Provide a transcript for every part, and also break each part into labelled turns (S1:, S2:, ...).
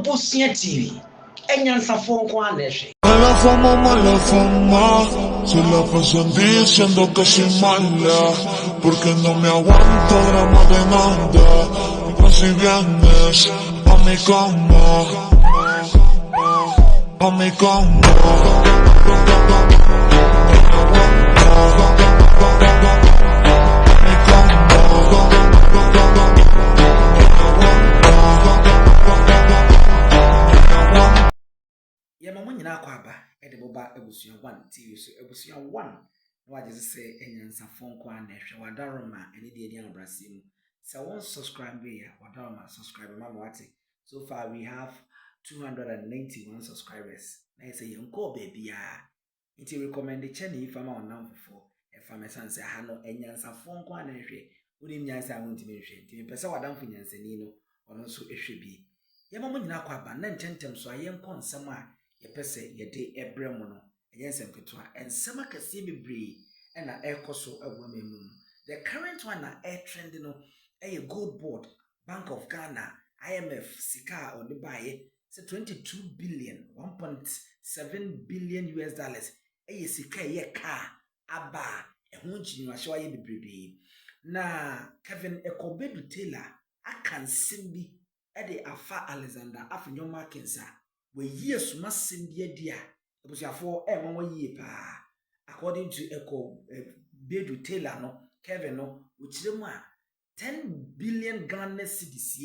S1: Ebusia TV. Enyansa phone kwa neshe.
S2: Mala fama, se la pasan diciendo que soy mala, porque no me aguanto drama de nada, pero si vienes a mi cama, a mi cama.
S1: Nyina kwaba edeboba ebusuya 1 TV so ebusuya 1 na waje se enyansa phone kwa na hwe wadaroma ene de edi abrasimu so won subscribe ya wadaroma subscribe mama wate so far we have 291 subscribers na say yenko baby ya iti recommend the channel if am on now for e fam sense ha no enyansa phone kwa na hwe unim nyansa won timi hwe timi pese wadamfo nyansani no ono so ehwe bi yema nyina kwaba na ntentem so ayenko nsem a yepese yede ebrem no yensem ketwa ensem akase bebre na ekoso agwamemu no the current one na trend no a gold board Bank of Ghana IMF sika on the buy say 22 billion 1.7 billion US dollars sika ye car aba ehun chinwa hwa ye bebre na Kevin Ekobedu Taylor akansem bi de afa Alexander Afenyo Markinsa we years massive dia ebusiafo won yie pa according to Bedu Taylor no Kevin no uchiremu a 10 billion Ghana cedis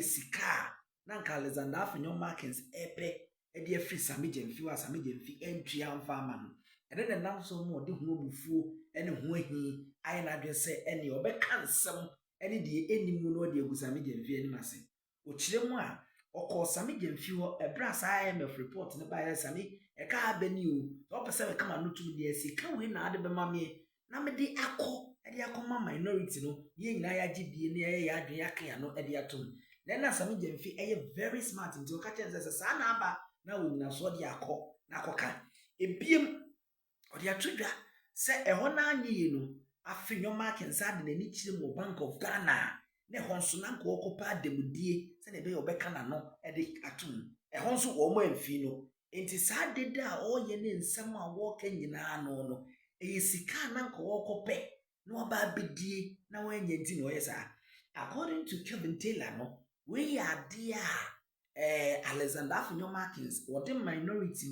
S1: sika na nka Alexander Afenyo Markins epe e free samijemfi entry amfa ama no ene de nam so mo de hu obufuo ene hu ahi ayi na adwe se ene obeka nsem ene de enimu no de agusamijemfi eni mase uchiremu a oko sami gemfi ho ebrasa IMF report ne ba sami e ka abani o pese we kama no tum de asi ka we na ade be mame na me de akoma minority no ye nyina ya gidie ne ya adwen aka no e de atom na sami gemfi very smart nti o ka chense sa na aba na wo nyina so de na akoka ebiem o de atodwa se ho na anyi no Afenyo Markinsa de nani kire mo Bank of Ghana ne honso na nko okopa demudie se ne be obeka na no e de atum e honso wo mo amfi no enti sa dede a oye ne nsam a wo ka nyina no sika na nko okope no ba bedie na wanya nti no yesa according to Kevin Taylor no we are there Alexander Afenyo Markins what the minority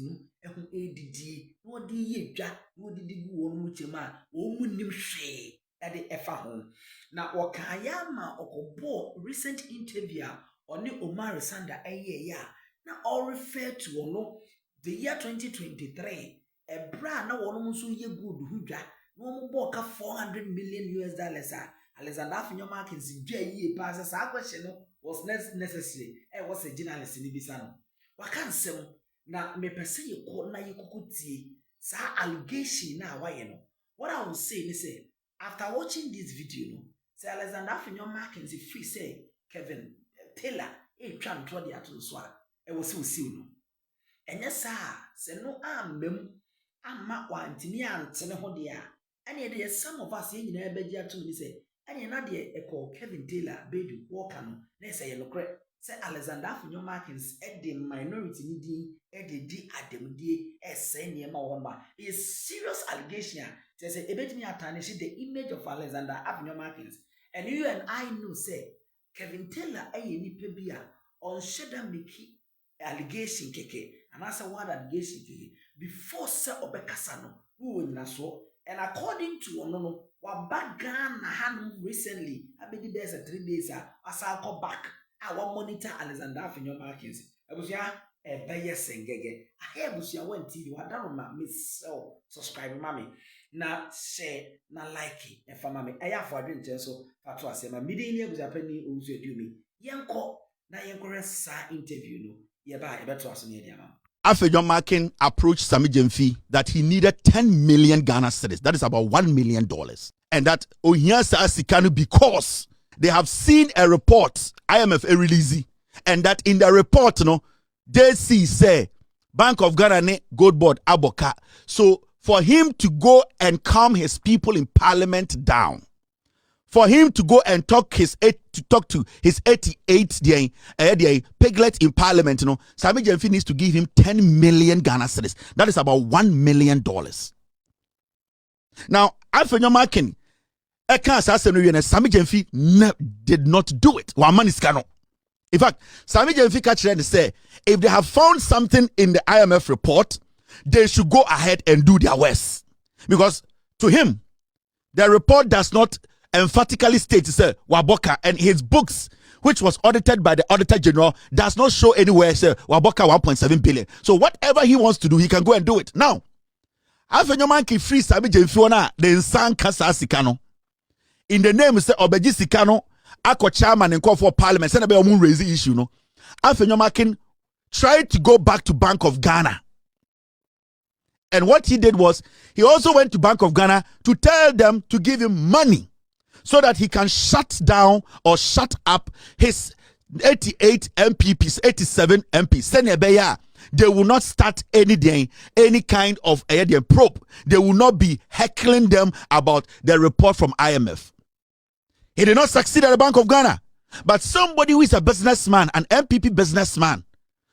S1: no ehun edidi no de yedwa no de digu wo no chema wo munim hwe ade efa ho na wakayama okobo recent interview oni Omar Sanda ya na all refer to ono the year 2023 ebra na wono nso ye good hudwa no mo bo ka 400 million US dollars Alexander Afenyo Markins dwa yie pa sa question no was necessary was a journalist ni bisa no wakansem na mepese ye ko na ye kukutie sa allegation na waye no what I will say ni say after watching this video, no, say Alexander Afenyo Markins free say Kevin Taylor try to the ato so e wo se osiw no. Enye sa se no ambem amma wantimi antene ho de a ene de some of us nyina ebeji ato ni say ene na de Kevin Taylor bedu worker no na say ye lokre say Alexander Afenyo Markins the minority ni din di ademdie say niema wo ma is serious allegation. Say ebetimi atanish the image of Alexander Afenyo Markins and you and I know say Kevin Taylor nipa bia on sheda meki allegation keke and as a word allegation keke before say obekasa no wo nyina so and according to ono wa bagan na hanu recently abedi there's a 3 days asa go back I want monitor Alexander Afenyo Markins abusia beye sengege abusia 1 TV wadaroma miss subscribe mami na share na like e fa mami eya fo adwen chen so fato asema midini abusia pani ozu edumi yenko na yenko sa interview no ye ba e beto aso ne dia ma
S3: Afenyo Markin approached Sami Jemfi that he needed 10 million Ghana cedis. That is about $1 million. And that Ohiasa Asikanu because they have seen a report, IMF a release, and that in the report, they say Bank of Ghana ne gold board aboka. So for him to go and calm his people in parliament down, for him to go and talk to his 88 piglet in parliament, Sammy Jemfi needs to give him 10 million Ghana cedis. That is about $1 million. Now, Afenyo Markin, Sammy Jemfi did not do it. In fact, Sammy Jemfi catcher and say, if they have found something in the IMF report, they should go ahead and do their worst. Because to him, the report does not emphatically state, say, Waboka, and his books, which was audited by the Auditor General, does not show anywhere, say, Waboka 1.7 billion. So whatever he wants to do, he can go and do it. Now, Afenyo Markin free Sammy Jemfi the Nsan Kasa Sikano. In the name, say, Obeji Sikano, Ako chairman and call for parliament, send a moon raise the issue, no. Afenyo Markin tried to go back to Bank of Ghana. And what he did was, he also went to Bank of Ghana to tell them to give him money so that he can shut down or shut up his 88 MPPs, 87 MPs. They will not start any kind of probe. They will not be heckling them about the report from IMF. He did not succeed at the Bank of Ghana. But somebody who is a businessman, an MPP businessman,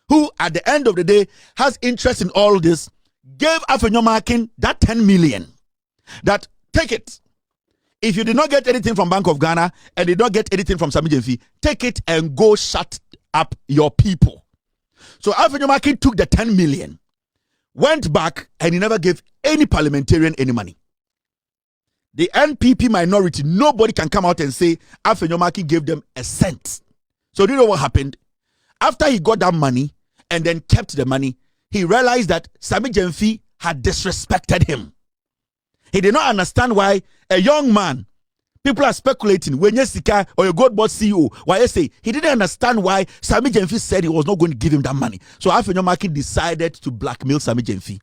S3: who at the end of the day has interest in all this, gave Afenyo Markin that 10 million. That, take it. If you did not get anything from Bank of Ghana and did not get anything from Sammy Jemfi, take it and go shut up your people. So Afenyo Markin took the 10 million, went back, and he never gave any parliamentarian any money. The NPP minority, nobody can come out and say Afenyo Markin gave them a cent. So do you know what happened? After he got that money and then kept the money, he realized that Sammy Jemfi had disrespected him. He did not understand why a young man, people are speculating, when you're Sika or your God board CEO, why you say, he didn't understand why Sammy Jemfi said he was not going to give him that money. So Afenyo Markin decided to blackmail Sammy Jemfi.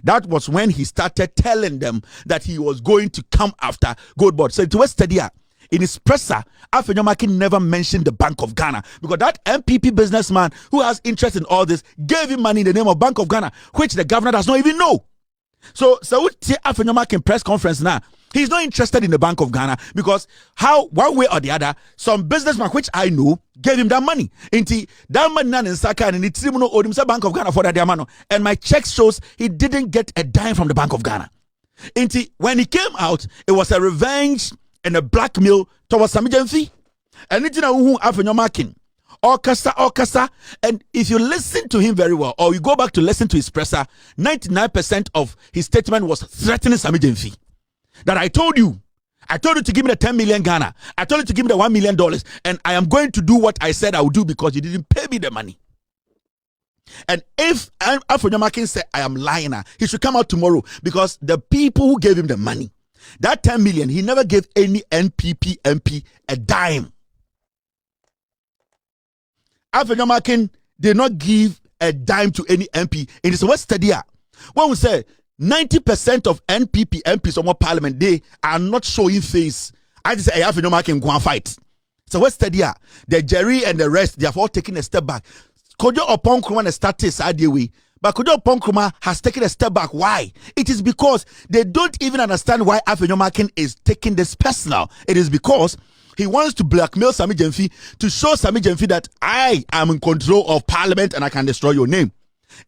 S3: That was when he started telling them that he was going to come after Gold Board. So it was steady. In his presser, Afenyo Markin never mentioned the Bank of Ghana because that MPP businessman who has interest in all this gave him money in the name of Bank of Ghana, which the governor does not even know. So Afenyo Markin press conference now, he's not interested in the Bank of Ghana because how one way or the other, some businessman which I know gave him that money. Inti that money in Saka and the tribunal owed him Bank of Ghana for that diamano. And my check shows he didn't get a dime from the Bank of Ghana. Inti when he came out, it was a revenge and a blackmail towards Sammy Jemfi. And it's Afenyo Markin. Okasa. And if you listen to him very well, or you go back to listen to his presser, 99% of his statement was threatening Sammy Jemfi. That I told you to give me the 10 million Ghana. I told you to give me the $1 million. And I am going to do what I said I would do because you didn't pay me the money. And if Afenyo Markin said I am lying, he should come out tomorrow because the people who gave him the money, that 10 million, he never gave any NPP MP a dime. Afenyo Markin did not give a dime to any MP. It is West Stadia. When we say 90% of NPP MPs on parliament, they are not showing face. I just say Afenyo Markin go and fight. So West Stadia, the Jerry and the rest, they have all taken a step back. Kojo Opon Krumah started side way. But Kojo Opon Krumah has taken a step back. Why? It is because they don't even understand why Afenyo Markin is taking this personal. It is because he wants to blackmail Sammy Jemfi to show Sammy Jemfi that I am in control of parliament and I can destroy your name.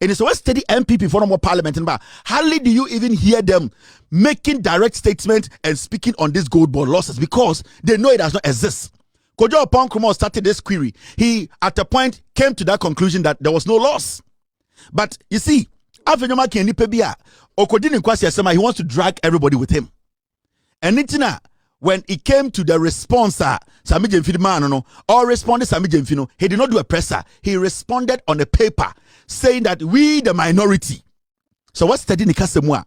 S3: And it's always steady MPP for no more parliament. And hardly do you even hear them making direct statements and speaking on this gold bond losses because they know it does not exist. Kojo Opon Krumah started this query. He, at a point, came to that conclusion that there was no loss. But you see, Afenyo Markin Nipebia, Okodini Kwasi Asema, he wants to drag everybody with him. And Nitina, when it came to the response, Sammy Jemfi man, or responded Sammy Jemfi, he did not do a presser. He responded on a paper saying that we, the minority. So what's studying the Kasemwa?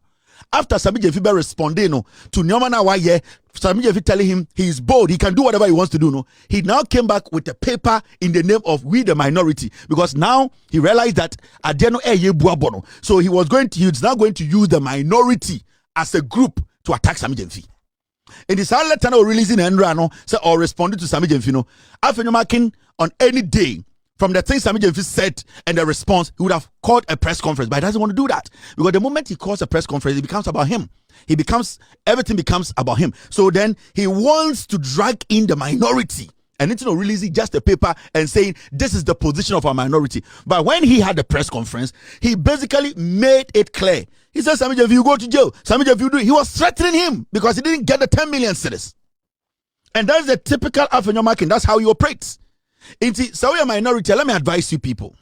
S3: After Sammy Jemfi responding to Nyomana Waye, Sammy Jemfi telling him he is bold, he can do whatever he wants to do. He now came back with a paper in the name of we, the minority, because now he realized that Adeno Buabono. So he's now going to use the minority as a group to attack Sammy Jemfi. In this letter now releasing Enrano or responding to Sammy Jemfi, Afenyo Markin on any day from the things Sammy Jemfi said and the response, he would have called a press conference, but he doesn't want to do that. Because the moment he calls a press conference, it becomes about him. Everything becomes about him. So then he wants to drag in the minority and it's not releasing just a paper and saying, this is the position of our minority. But when he had the press conference, he basically made it clear. He said, Sammy Jemfi, you go to jail. Sammy Jemfi, you do it. He was threatening him because he didn't get the 10 million cedis. And that's the typical Afenyo market. That's how he operates. So we are minority. Let me advise you people.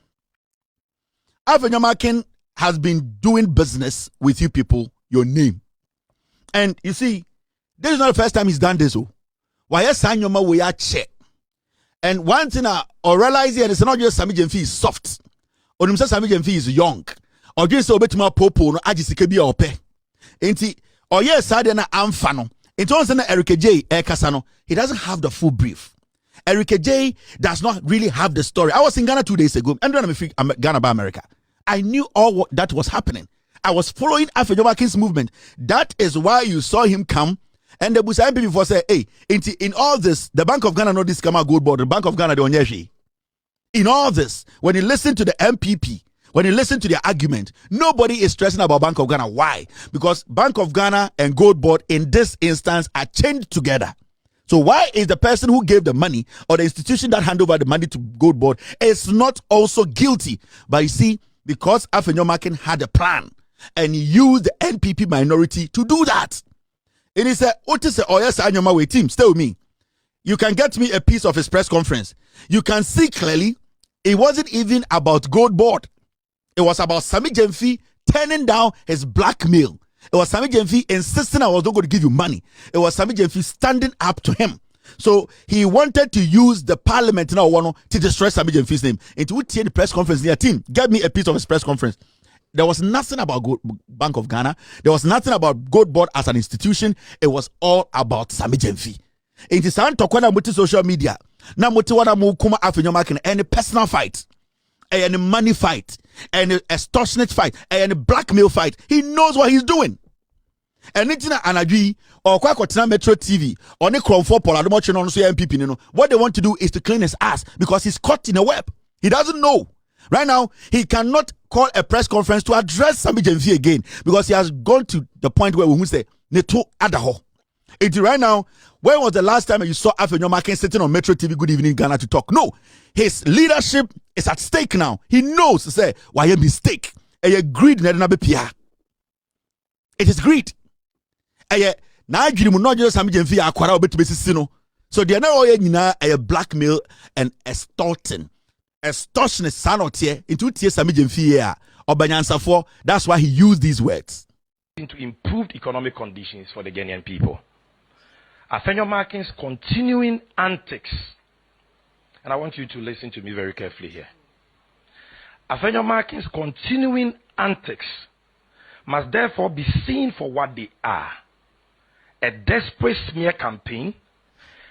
S3: Afenyo market has been doing business with you people, your name. And you see, this is not the first time he's done this. Why sign your we are check. And one thing I realize here is not just Sammy Jemfi is soft. Or himself Sammy Jemfi is young. Or just a bit more popo no ajisike bi ope. Enti or yes side na amfano. Enti on say na Eric J Kasano, he doesn't have the full brief. Eric J does not really have the story. I was in Ghana 2 days ago. I'm Ghana by America. I knew all that was happening. I was following Afenyo Markin's movement. That is why you saw him come. And the Busa MP before say, hey, in all this, the Bank of Ghana know this come out gold board. The Bank of Ghana, the Onyeshi. In all this, when you listen to the MPP, when you listen to their argument, nobody is stressing about Bank of Ghana. Why? Because Bank of Ghana and gold board in this instance are chained together. So why is the person who gave the money or the institution that handed over the money to gold board is not also guilty? But you see, because Afenyo Markin had a plan and he used the NPP minority to do that. And he said, Otis, oh yes, I know my way team, stay with me. You can get me a piece of his press conference. You can see clearly it wasn't even about gold board. It was about Sammy Jemfi turning down his blackmail. It was Sammy Jemfi insisting I was not going to give you money. It was Sammy Jemfi standing up to him. So he wanted to use the parliament now to destroy Sammy Jemfi's name. And to the press conference, their team, get me a piece of his press conference. There was nothing about Bank of Ghana. There was nothing about Gold Board as an institution. It was all about Sammy Jemfi. It is time to talk social media. Now, kuma Afenyo Markin any personal fight, any money fight, any extortionate fight, any blackmail fight. He knows what he's doing. And it's not Anadri or Kwakotina Metro TV or Nikron for Paul Adomochi on MPP. What they want to do is to clean his ass because he's caught in a web. He doesn't know. Right now, he cannot call a press conference to address Sammy Jemfi again because he has gone to the point where we will say, Neto Adaho. Right now, when was the last time you saw Afenyo Markin sitting on Metro TV Good Evening Ghana to talk? No, his leadership is at stake now. He knows to say, why a mistake? A greed. It is greed. Now you not just Sammy Jemfi akwara obetu besisino. So they are now a blackmail and extorting. Extortion is sanotie into tie Sammy Jemfi here. Obanyansa. That's why he used these words.
S4: Into improved economic conditions for the Ghanaian people. Afenyo Markin's continuing antics, and I want you to listen to me very carefully here. Afenyo Markin's continuing antics must therefore be seen for what they are. A desperate smear campaign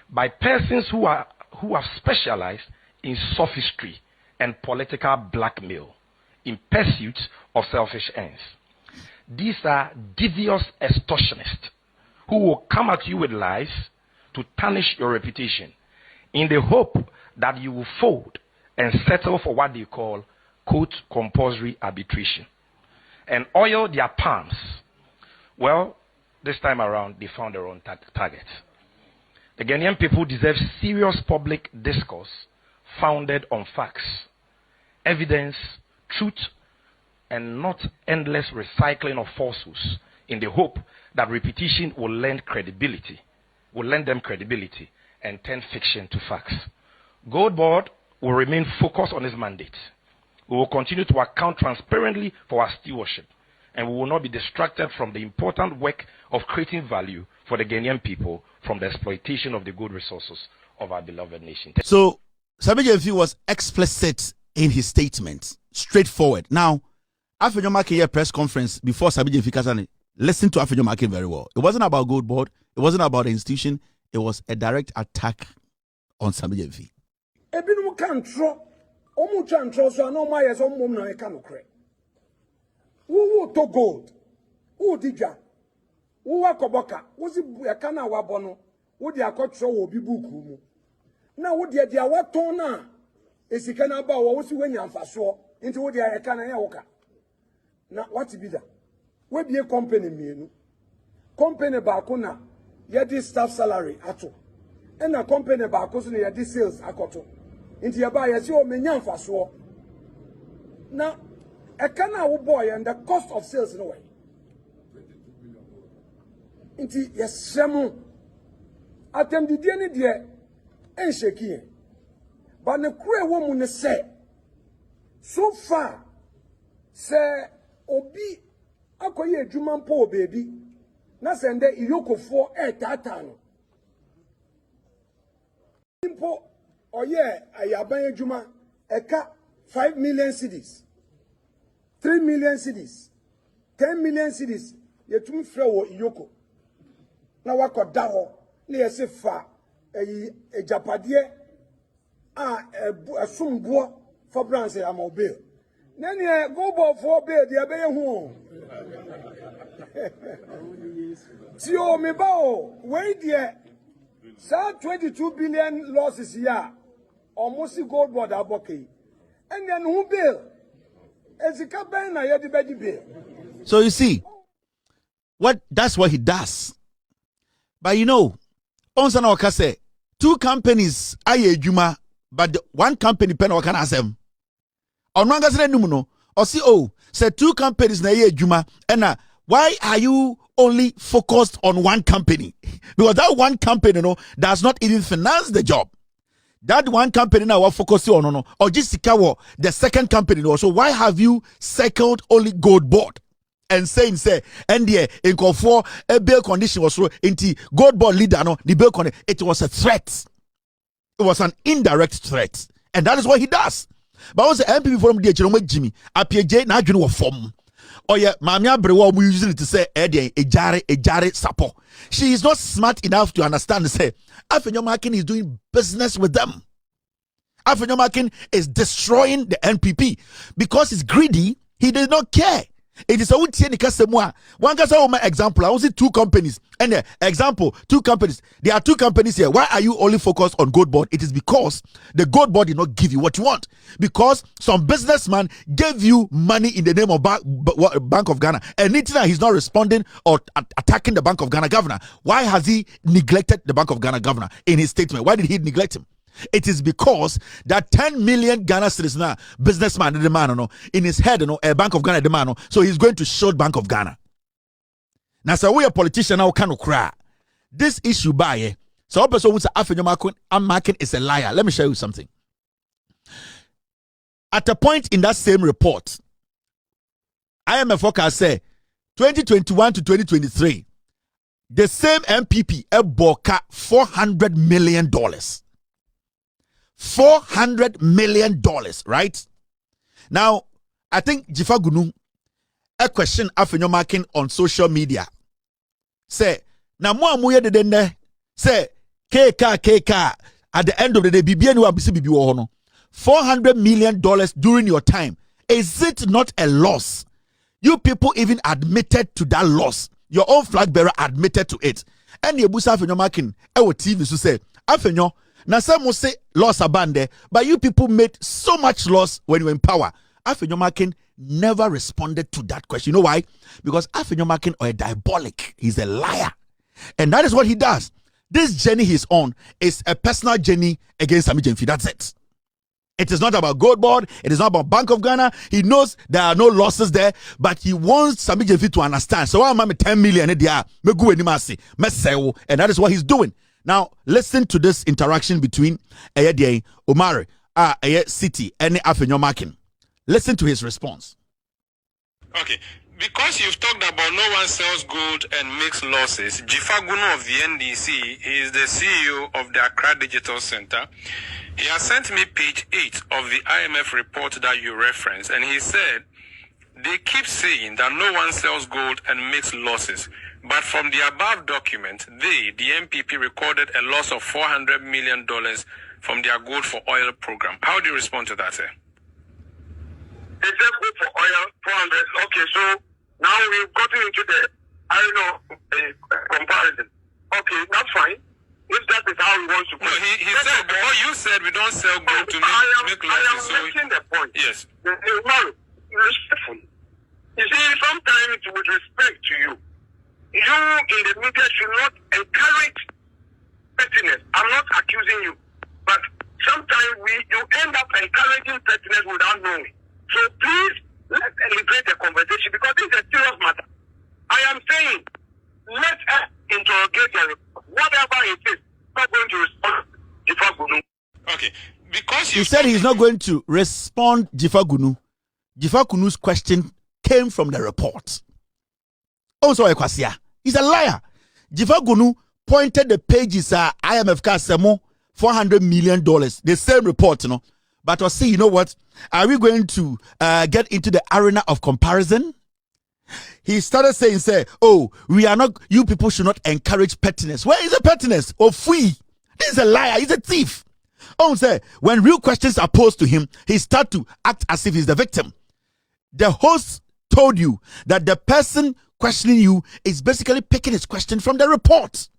S4: by persons who have specialized in sophistry and political blackmail in pursuit of selfish ends. These are devious extortionists who will come at you with lies to tarnish your reputation in the hope that you will fold and settle for what they call, quote, compulsory arbitration and oil their palms. Well, this time around, they found their own target. The Ghanaian people deserve serious public discourse founded on facts, evidence, truth, and not endless recycling of falsehoods in the hope that repetition will lend them credibility and turn fiction to facts. Gold Board will remain focused on its mandate. We will continue to account transparently for our stewardship, and we will not be distracted from the important work of creating value for the Ghanaian people from the exploitation of the good resources of our beloved nation.
S3: So, Sammy Jemfi was explicit in his statement, straightforward. Now, Afenyo Markin press conference before Sammy Jemfi Kasane, listen to Afenyo Markin very well. It wasn't about Gold Board. It wasn't about the institution. It was a direct attack on Sammy Jemfi.
S5: Ebinum kantro, omu chantro so no ma yeso mum na e kanokre. Wo to gold. Wo dija. Wo akoboka. Wo si e kana wabo no. Wo di akotro wo bi buku mu. Na wo de dia waton na esika na ba wo si wanya mfaso nti wo dia yeka na ya woka na what be that we be a company mienu company ba ko na ye di staff salary ato e na company ba ko so na ye di sales akoto nti ye ba ye si o menya mfaso na eka na wo boy and the cost of sales no way nti yes shemu atendidie ne de en sheki but ne kure wo mu ne say so far say obi akoye adwuma mpo baby na sende iyokofo tata no mpo oye ayaban adwuma eka 5 million cedis 3 million cedis 10 million cedis yetum frɛ wo iyoko na wakoda ho na yesi fa ejapade asumbo for branch amobile nene go bo for bill de be hu ti o me ba o we de sa 22 billion losses here almost gold board aboke and then who bill ezika ben na ye de be bill.
S3: So you see, that's what he does. But you know, once and all say 2 companies aye juma, but one company pen or can asem. On one gazette no, or see say 2 companies na ye juma, and why are you only focused on one company? Because that one company does not even finance the job. That one company now focus on or just the second company. So why have you circled only gold board? And saying and the in for a bail condition was so into gold board leader the bail condition, it was a threat. It was an indirect threat, and that is what he does. But also MPP from the Jimmy APJ na adwene wo form. Oh yeah, Mami Abrewa we using it to say ejare sapo. She is not smart enough to understand say Afenyo Markin is doing business with them. Afenyo Markin is destroying the NPP because he's greedy. He does not care. It is a one example. I will see 2 companies. And the example, 2 companies. There are 2 companies here. Why are you only focused on gold board? It is because the gold board did not give you what you want. Because some businessman gave you money in the name of Bank of Ghana. And he's not responding or attacking the Bank of Ghana governor. Why has he neglected the Bank of Ghana governor in his statement? Why did he neglect him? It is because that 10 million Ghana citizens now, businessman the man in his head, a Bank of Ghana the man, so he's going to show Bank of Ghana. Now, so we a politician now cannot cry. This issue by so person who say Afenyo Markin is a liar. Let me show you something. At a point in that same report, IMF forecast say 2021 to 2023, the same MPP eboka $400 million. $400 million, right? Now, I think Jifa Gunu a question Afenyo Markin on social media. Say, na mo amuye de dende say KK at the end of the day BBN wa bisi bibi wo no. $400 million during your time. Is it not a loss? You people even admitted to that loss. Your own flag bearer admitted to it. And the Busa Afenyo Markin e wo TV so say Afenyo now some will say loss abandoned, but you people made so much loss when you were in power. Afenyo Markin never responded to that question. You know why? Because Afenyo Markin are diabolic. He's a liar. And that is what he does. This journey he's on is a personal journey against Sami Jemfi. That's it. It is not about Gold Board. It is not about Bank of Ghana. He knows there are no losses there, but he wants Sami Jemfi to understand. So I'm 10 million, and that is what he's doing. Now, listen to this interaction between Omar, City, and Afenyo Markin. Listen to his response.
S6: Okay, because you've talked about no one sells gold and makes losses, Jifagunu of the NDC is the CEO of the Accra Digital Center. He has sent me page 8 of the IMF report that you referenced, and he said, they keep saying that no one sells gold and makes losses. But from the above document, the MPP, recorded a loss of $400 million from their gold for oil program. How do you respond to that, sir?
S7: They said gold for oil, 400. Okay, so now we've gotten into the, comparison. Okay, that's fine. If that is how he wants to put
S6: he said the oil you said we don't sell gold to make losses.
S7: I am making the point.
S6: Yes.
S7: One, respectful. You see, sometimes with respect to you, you in the media should not encourage pettiness. I'm not accusing you, but sometimes you end up encouraging pettiness without knowing. So please, let's elevate the conversation because this is a serious matter. I am saying, let us interrogate the report. Whatever it is, not going to respond to Jifagunu.
S6: Okay. Because
S3: he said he's not going to respond Jifagunu. Jifagunu's question came from the report. Also, he's a liar. Jifagunu pointed the pages IMF Kasemo $400 million. The same report, you know. But I'll see, you know what? Are we going to get into the arena of comparison? He started saying, oh, we are not, you people should not encourage pettiness. Where is the pettiness? Oh, free. This is a liar. He's a thief. Oh, say, when real questions are posed to him, he starts to act as if he's the victim. The host told you that the person questioning you is basically picking his question from the report.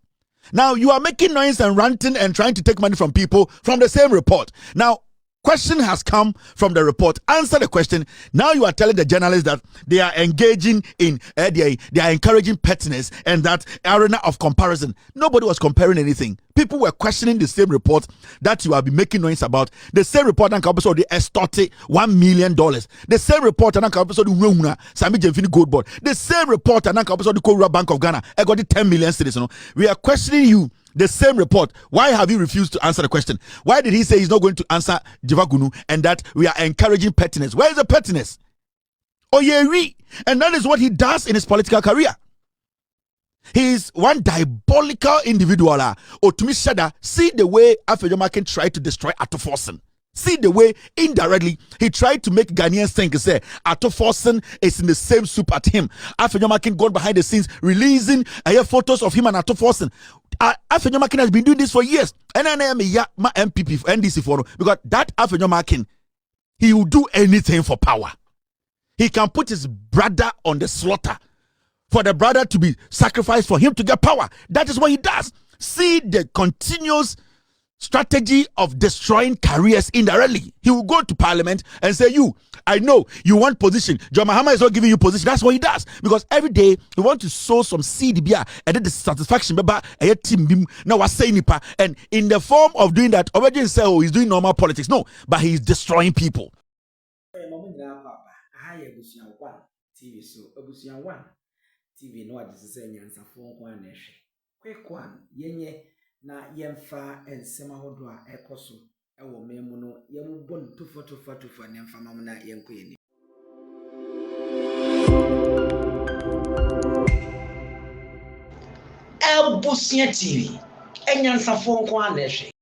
S3: Now, you are making noise and ranting and trying to take money from people from the same report. Now, question has come from the report. Answer the question. Now you are telling the journalists that they are engaging in, they are encouraging pettiness and that arena of comparison. Nobody was comparing anything. People were questioning the same report that you have been making noise about. The same report and episode they extorted $1 million. The same report and episode Sami Jemfini Gold Board. The same report and episode the Kora Bank of Ghana. I got the 10 million citizens. We are questioning you. The same report. Why have you refused to answer the question? Why did he say he's not going to answer Jifagunu and that we are encouraging pettiness? Where is the pettiness? Oh yeah, and that is what he does in his political career. He is one diabolical individual. Or to me, Shada, see the way Afenyo tried to destroy Atoforsen. See the way indirectly he tried to make Ghanaians think, say, Atoforsen is in the same soup at him. Afenyo gone behind the scenes, releasing photos of him and Atoforsen. Afenyo has been doing this for years. And I am my MPP for NDC for because that Afenyo he will do anything for power. He can put his brother on the slaughter for the brother to be sacrificed for him to get power. That is what he does. See the continuous strategy of destroying careers indirectly. He will go to parliament and say, I know you want position. John Mahama is not giving you position. That's what he does. Because every day he wants to sow some seed and then the satisfaction. And in the form of doing that, already say, he's doing normal politics. No, but he's destroying people.
S1: TV no ade se nyansafo nko anehwe kwekwan yenye na yemfa ensema hodo a ekoso ewo memu no yemubon tufa ne mfa mam na yenko yeni Ebusia TV enyansafo nko anehwe